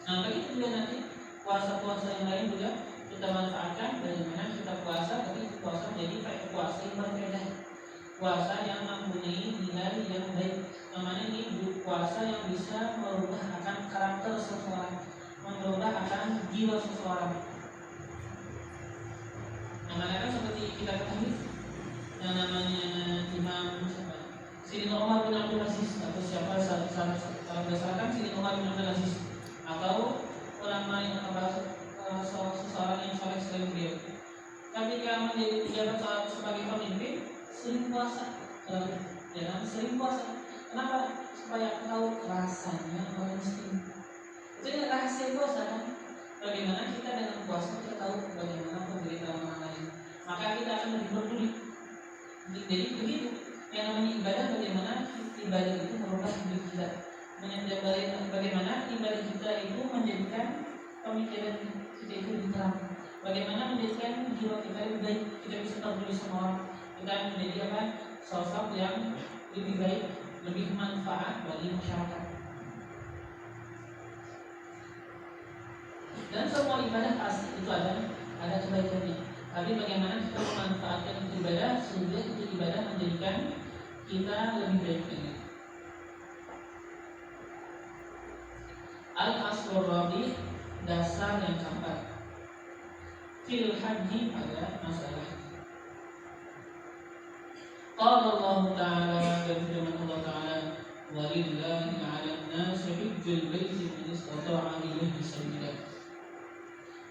[SPEAKER 2] Nah, begitu juga nanti puasa-puasa yang lain juga kita manfaatkan. Bagaimana kita puasa, tapi puasa menjadi puasa yang berbeda, puasa yang mempunyai nilai yang baik. Namanya ini puasa yang bisa merubah akan karakter seseorang, merubah akan jiwa seseorang. Namanya kan seperti kita ketahui yang namanya Imam Sayyidina Umar bin Abdul Aziz, atau siapa salah berdasarkan Sayyidina Umar bin Abdul Aziz, atau ulama yang seseorang yang soleh selain beliau. Ketika menjadi pejabat sebagai pemimpin, sering puasa, ya, sering puasa. Kenapa? Supaya tahu rasanya orang miskin. Itu rahasia puasa kan? Bagaimana kita dengan puasa kita tahu bagaimana penderitaan orang lain. Maka kita akan lebih peduli. Jadi begitu. Yang namanya ibadah, bagaimana ibadah itu merubah hidup kita. Bagaimana ibadah kita itu menjadikan pemikiran kita itu lebih terang. Bagaimana menjadikan jiwa kita lebih baik. Kita bisa peduli sama orang. Kita menjadi apa? Sosok yang lebih baik, lebih manfaat bagi masyarakat. Dan semua ibadah pasti itu ada kebaikannya. Tapi bagaimana kita memanfaatkan itu ibadah sehingga itu ibadah menjadikan kita lebih baik lagi. Al-Aslur Rabi, dasar yang keempat, fil haji, pada masalah. Qala Allah Ta'ala, dan firman Allah Ta'ala, walillahi 'alan nasi hajjul baiti man istata'a ilaihi sabila.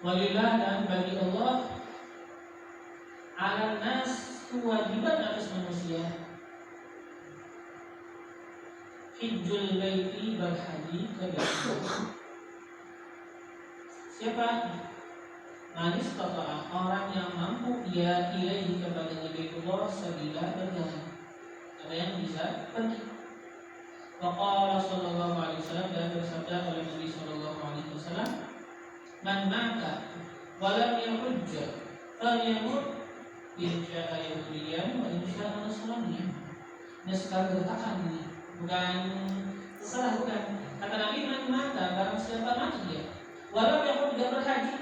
[SPEAKER 2] Walillah, dan bagi Allah, 'alan nas, kewajiban atas manusia, hajjul baiti, berhaji ke bait. Siapa? Man istata'a, orang yang mampu dia ilaihi kepada Baitullah sabila, berjalan. Ada yang bisa pergi. Wa qala sallallahu alaihi wasallam, dan bersabda oleh Nabi sallallahu alaihi wasallam, man mata wa lam yahujja falyamut in syaa yahudiyan wa in syaa nasraniyan. Ini sekali gertakan ini, bukan terserah, bukan. Kata Nabi, man mata, barang siapa mati dia, walau yahujja, berhaji,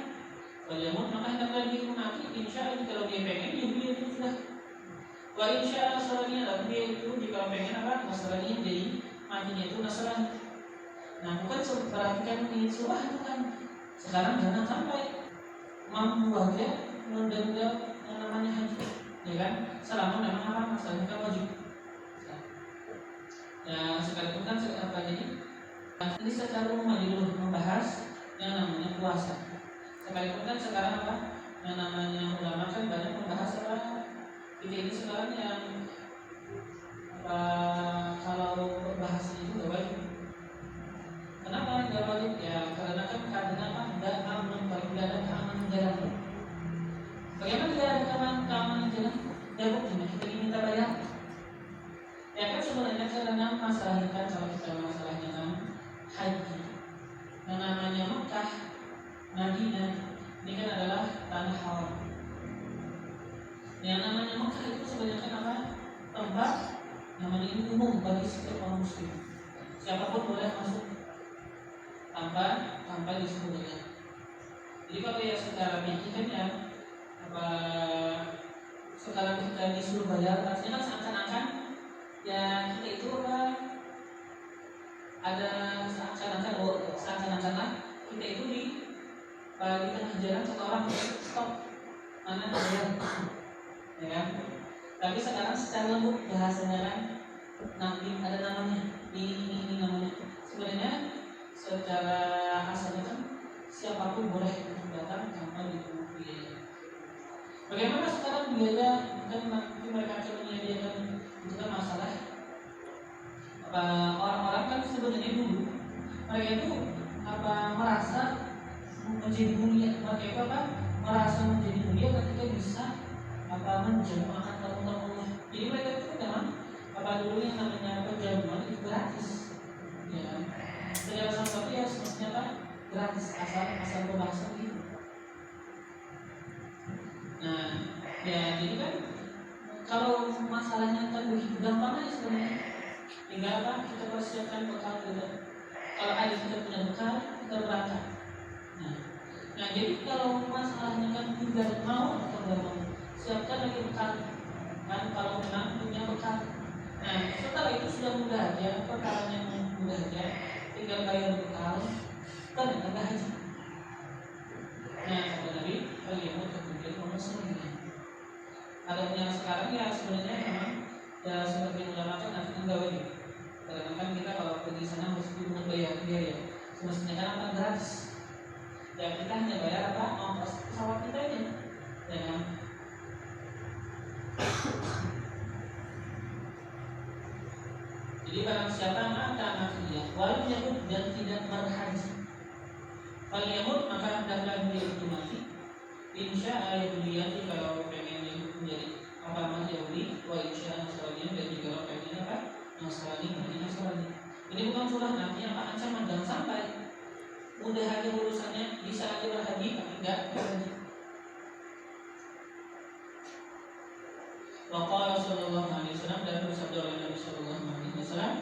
[SPEAKER 2] falyamut, maka hendaklah dia mati, insya Allah kalau dia pengen, dia itu sudah. Wa insya nasraniyan, lalu dia itu jika pengen apa? Nasraniyan, jadi matinya itu Nasrani. Nah, bukan perhatikan ini surah, bukan. Sekarang jangan sampai membuat menunda yang namanya haji, ya kan? Selama memang apa masalahnya kan wajib. Ya, sekalipun kan apa jadi? Ini secara umum aja dulu membahas yang namanya puasa. Sekalipun kan sekarang apa? Yang namanya ulama kan banyak membahas apa? Kita ini sekarang yang apa, kalau bahas itu gak wajib. Kenapa gak wajib? Ya karena kan tidak ada keamanan jalan. Bagaimana tidak ada keamanan jalan? Ya buktinya kita diminta bayar. Ya kan sebenarnya karena masalahnya kan, kalau kita masalahnya kan haji, yang namanya Mekah, Madinah, ini kan adalah tanah haram. Yang namanya Mekah itu sebenarnya kan apa? Tempat namanya ini umum bagi setiap orang muslim. Siapapun boleh masuk tanpa disebut. Jadi kalau ya secara fikih kan ya apa sekarang kita disuruh bayar, artinya kan seakan-akan ya kita itu apa ada seakan-akan lah kita itu di tengah jalan satu orang stop mana bayar, ya kan? Tapi sekarang secara lembut bahasanya kan nanti ada namanya ini namanya sebenarnya secara asalnya kan siapapun boleh datang tanpa dipungut biaya. Bagaimana sekarang biaya dan nanti mereka akan menyediakan itu kan masalah orang-orang kan sebenarnya dulu mereka itu merasa menjadi mulia, mereka itu merasa menjadi mulia ketika bisa menjamu akan tamu-tamunya. Jadi mereka itu memang dulu yang namanya penjamuan itu gratis, ya. Secara sesuatu ya semestinya gratis asal pembahasan itu. Nah, ya jadi kan kalau masalahnya kan begitu gampang aja sebenarnya. Tinggal kita persiapkan bekal kita. Kalau ada kita punya bekal, kita berangkat. Nah jadi kalau masalahnya kan tinggal mau atau tidak mau, siapkan lagi bekal. Kan kalau memang punya bekal. Nah setelah itu sudah mudah aja, perkaranya mudah aja, tinggal bayar bekal, kan ada haji. Nah kata Nabi, kalian kemudian memesannya. Adanya sekarang ya sebenarnya memang ya sebagian ulama kan nanti tinggal wajib. Karena kan kita kalau pergi sana harus dipungut biaya. Semestinya kan gratis. Ya kita hanya bayar ongkos pesawat kita aja, ya kan? Jadi barang siapa maka maksudnya walau yahud dan tidak berhaji, kalau yahud maka hendaklah dia itu mati. Insya Yahudiyati kalau pengen menjadi Yahudi, wa insya Nasrani dan juga kalau pengen Nasrani. Ini bukan surah nantinya ancaman dan sampai udah aja urusannya bisa aja berhaji tapi enggak berhaji. Waqala sallallahu alaihi wasallam dan bersabda oleh Nabi sallallahu alaihi wasallam,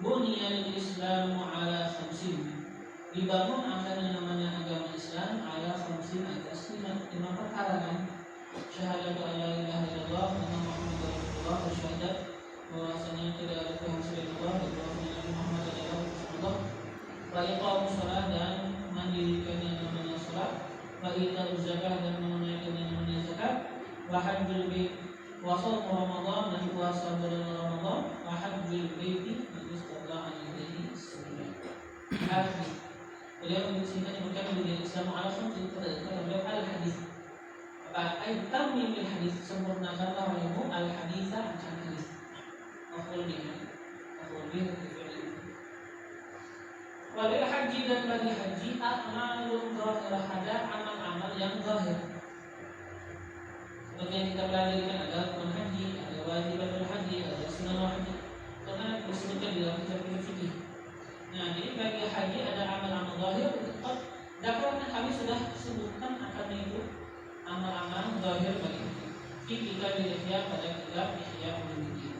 [SPEAKER 2] "Buniyal Islamu ala khamsin." Dibangun akan yang namanya agama Islam ala khamsin atas lima perkara kan. Syahadatu an la ilaha illallah wa anna Muhammadar Rasulullah, wa syahadat bahwasanya tidak ada Tuhan selain Allah dan bahwasanya Nabi Muhammad adalah Rasulullah. Wa iqamus shalah dan mendirikan yang namanya salat, wa ita'uz zakah dan menunaikan yang namanya zakat, wa hajjul bait wa shaum Ramadan dan puasa bulan Ramadan, wa hajjul baiti man istata'a ilaihi sabila. Hadis. Beliau menyebutkan dunia Islam ala khamsin, kata beliau al-hadis. Tamim al-hadis, sempurnakanlah ilmu al-hadisa akan hadis. Maf'ul bih. Walil haji dan bagi haji a'malun zahirah, ada amal-amal yang zahir. Seperti yang kita pelajari kan ada rukun haji, ada wajibatul haji, ada sunnah haji. Karena disebutkan di dalam kitab fikih. Nah, jadi bagi haji ada amal-amal zahir. Dapatnya kami sudah sebutkan akan itu amal-amal zahir bagi haji. Kita dilihat pada kitab Ihya Ulumuddin.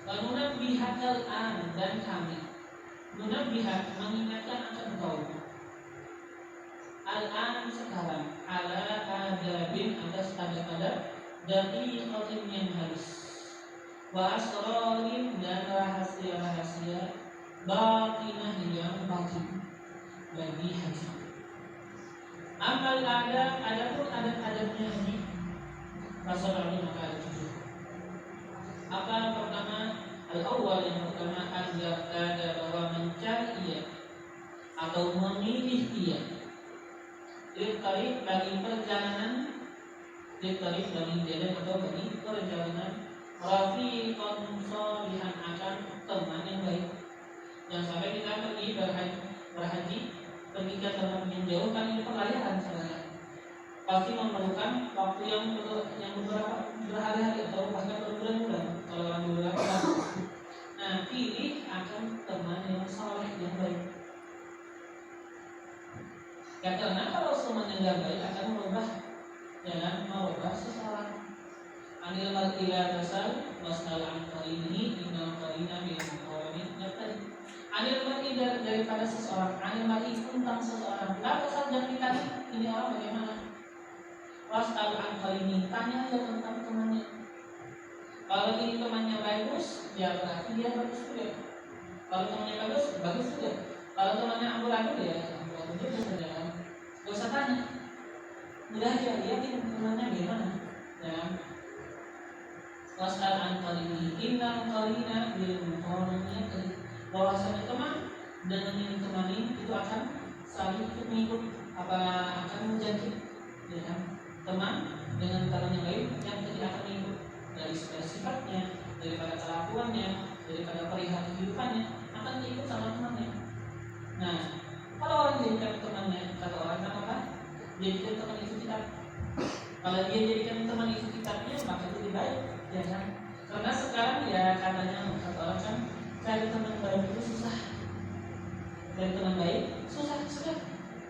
[SPEAKER 2] Lalu bihakal an dan kami Munabbihat mengingatkan akan kau al-an sekarang ala adabin atas adab-adab dari khotim yang halus wa asrarin dan rahasia-rahasia batinah yang batin bagi haji. Amal adapun adab-adabnya haji Rasulullah maka ada 7. Apa pertama? Al-awwal yang pertama ada bahwa mencari ia atau memilih ia Ditarik bagi perjalanan bagi jalan atau bagi perjalanan rafiqan shalihan akan teman yang baik. Jangan sampai kita pergi berhaji pergi ke tempat yang jauh kan ini pelayaran sebenarnya. Pasti memerlukan waktu yang beberapa berhari-hari atau bahkan berbulan-bulan kalau orang beberapa. Nah, pilih akan teman yang saleh yang baik. Ya, karena kalau teman yang tidak baik akan merubah seseorang. Anil mar'ila tasal wasnal an qarinihi innal qarina bil muqawmin yaqtadi. Anil mar'i daripada seseorang, anil mar'i tentang seseorang. La tasal jangan ditanya ini orang bagaimana. Was'al an qalini, tanya aja tentang temannya. Kalau ini temannya bagus, ya berarti dia bagus juga. Kalau temannya bagus, bagus juga. Kalau temannya amburadul, ya amburadul juga saja. Gak usah tanya, udah aja lihat temannya gimana. Ya. Was'al an qalini, innal qalina bil muqaranati, bahwasanya teman dengan yang ditemani itu akan saling ikut mengikut, apa akan menjadi, ya kan? Teman dengan teman yang lain yang tidak akan mengikut dari sifatnya, daripada kelakuannya, daripada perihal kehidupannya, akan diikut sama temannya. Nah, kalau orang jadikan temannya, kata orang apa? Jadikan teman itu kitab. Kalau dia jadikan teman itu kitabnya, maka lebih baik, ya kan? Karena sekarang ya katanya kata orang kan cari teman baik itu susah. Cari teman baik susah, sudah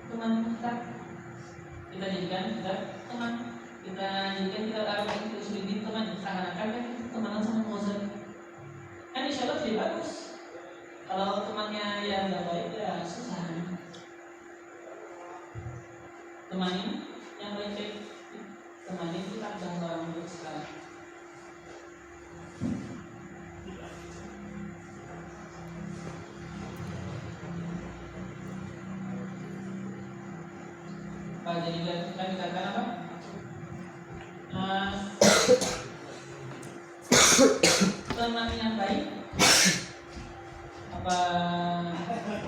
[SPEAKER 2] teman kitab. Kita jadikan kita teman, kita jadikan kita taruh itu sulit teman, seakan-akan kan kita temanan sama Mozart. Kan insya Allah lebih bagus. Kalau temannya yang nggak baik ya susah. Temanin yang baik-baik, temanin kita dalam orang baik sekarang. Pak jadi kan dikatakan apa? Teman yang baik apa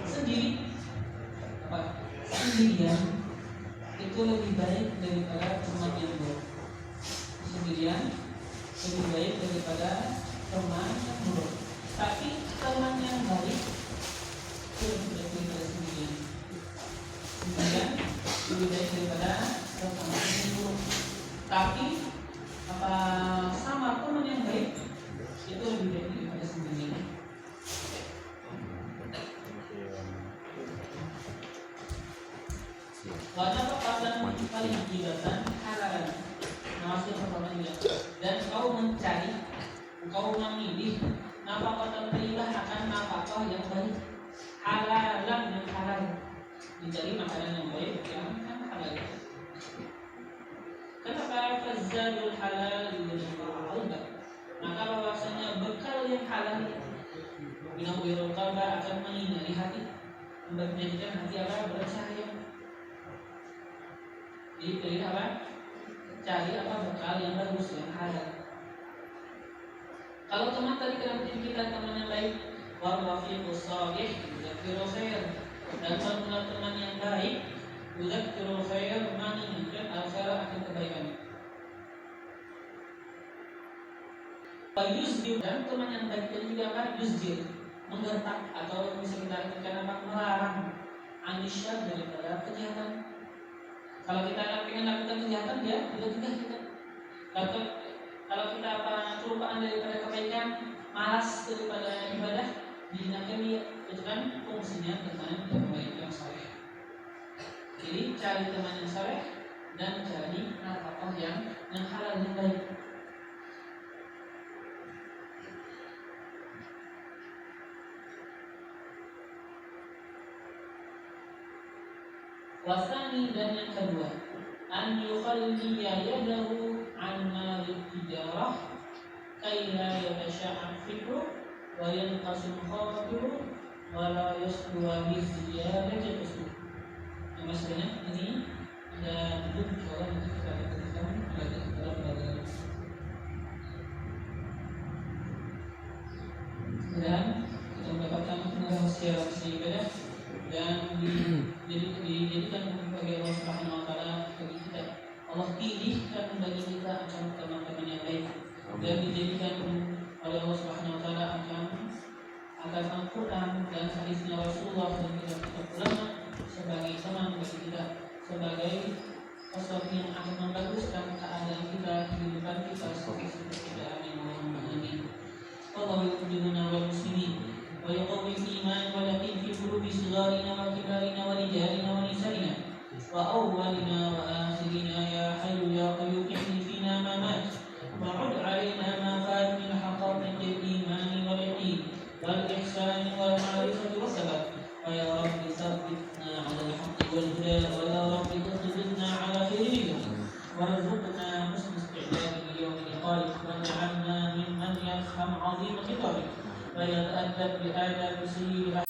[SPEAKER 2] sendiri, apa sendirian itu lebih baik daripada teman yang buruk. Sendirian lebih baik daripada teman yang buruk. Tapi teman yang baik itu lebih baik daripada sendirian. Sendirian lebih baik daripada teman yang buruk. Tapi apa sama teman yang baik itu lebih baik daripada sendirian. Wajah papasan paling jibatan halalan. Maksud pertama juga. Dan kau mencari, kau memilih nafkah terlilah akan nafkah yang baik, halalan yang halal. Mencari makanan yang baik yang halal. Kenapa fazalul halal diberitahu? Maka bahwasanya bekal yang halal binawirul qalba akan menyinari hati, menjadikan hati apa bercahaya. Jadi pilih apa? Cari apa bekal yang bagus, yang halal. Kalau teman tadi dalam diri kita teman yang baik, warwafiqus salih, yudzakkiru khair. Dan kalau teman yang baik, yudzakkiru khair, mengingatkan al-khair akan kebaikan. Yuzdir, dan teman yang baik itu juga apa? Yuzdir, menggertak atau bisa kita artikan apa? Melarang anisyad daripada kejahatan. Kalau kita ingin lakukan kejahatan, dia tidak kita. Kalau kita apa kelupaan daripada kebaikan, malas daripada ibadah, diingatkan dia. Itu kan fungsinya teman yang baik yang saleh. Jadi cari teman yang saleh dan cari nafkah yang halal yang baik. Wasani, dan yang kedua, an yukhalliya yadahu an malil tijarah kay la yatasha'ab fikru wa yanqasim khatiru wa la yasluwa bi ziyadati usul. Maksudnya ini ada duduk kalau nanti kita katakan belajar dalam dan kita mendapatkan rahasia ibadah dan dijadikan bagi Allah Subhanahu wa taala bagi kita. Allah pilihkan bagi kita akan teman-teman yang baik dan dijadikan oleh Allah Subhanahu wa taala akan Al-Quran dan hadisnya Rasulullah dan kitab ulama sebagai teman bagi kita, sebagai sesuatu yang akan membaguskan keadaan kita, kehidupan kita seperti kita. Amin. Allahu yu'minuna wal muslimin ويقوي الإيمان واليقين في قلوب صغارنا وكبارنا ورجالنا ونسائنا وأولنا وآخرنا يا حي يا قيوم احيي فينا ما مات وعد علينا ما فات من حقائق الإيمان واليقين والإحسان والمعرفة والثبات ويا رب ثبتنا على الحق والهدى ويا رب اثبتنا على خير منه وارزقنا حسن استعداد ليوم لقائك واجعلنا ممن يفهم عظيم خطابك ويتأدب بآداب سيد